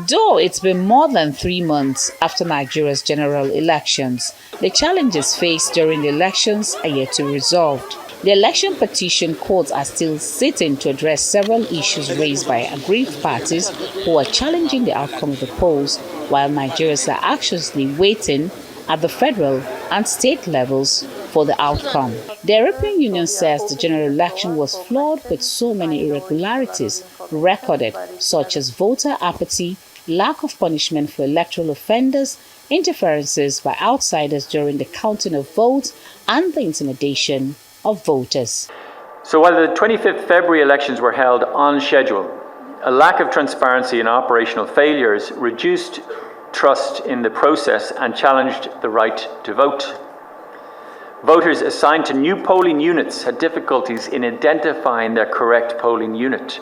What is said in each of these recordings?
Though it's been more than 3 months after Nigeria's general elections, the challenges faced during the elections are yet to be resolved. The election petition courts are still sitting to address several issues raised by aggrieved parties who are challenging the outcome of the polls, while Nigerians are anxiously waiting at the federal and state levels for the outcome. The European Union says the general election was flawed with so many irregularities recorded, such as voter apathy, lack of punishment for electoral offenders, interferences by outsiders during the counting of votes, and the intimidation of voters. So while the 25th February elections were held on schedule, a lack of transparency and operational failures reduced trust in the process and challenged the right to vote. Voters assigned to new polling units had difficulties in identifying their correct polling unit,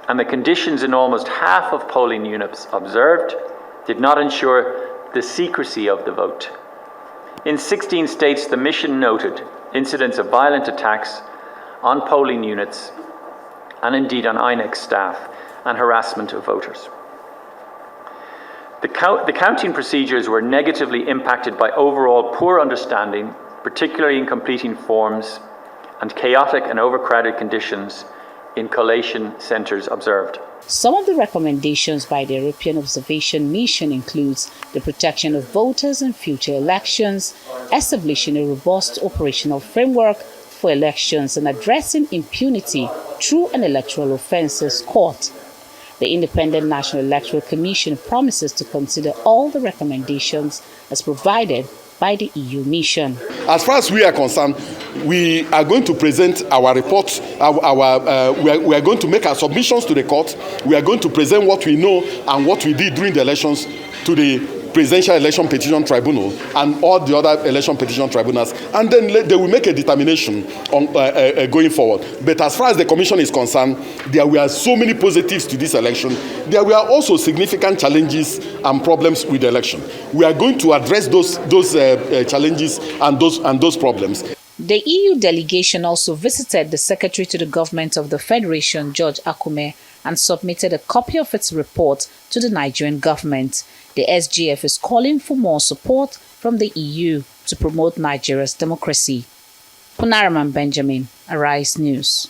and the conditions in almost half of polling units observed did not ensure the secrecy of the vote. In 16 states, the mission noted incidents of violent attacks on polling units and indeed on INEC staff and harassment of voters. The counting procedures were negatively impacted by overall poor understanding, particularly in completing forms, and chaotic and overcrowded conditions in collation centres observed. Some of the recommendations by the European Observation Mission includes the protection of voters in future elections, establishing a robust operational framework for elections, and addressing impunity through an electoral offences court. The Independent National Electoral Commission promises to consider all the recommendations as provided by the EU mission. As far as we are concerned, we are going to present our reports. We are going to make our submissions to the court. We are going to present what we know and what we did during the elections to the Presidential Election Petition Tribunal and all the other election petition tribunals, and then they will make a determination on going forward. But as far as the Commission is concerned, there were so many positives to this election. There were also significant challenges and problems with the election. We are going to address those challenges and those problems. The EU delegation also visited the Secretary to the Government of the Federation, George Akume, and submitted a copy of its report to the Nigerian government. The SGF is calling for more support from the EU to promote Nigeria's democracy. Punaraman Benjamin, Arise News.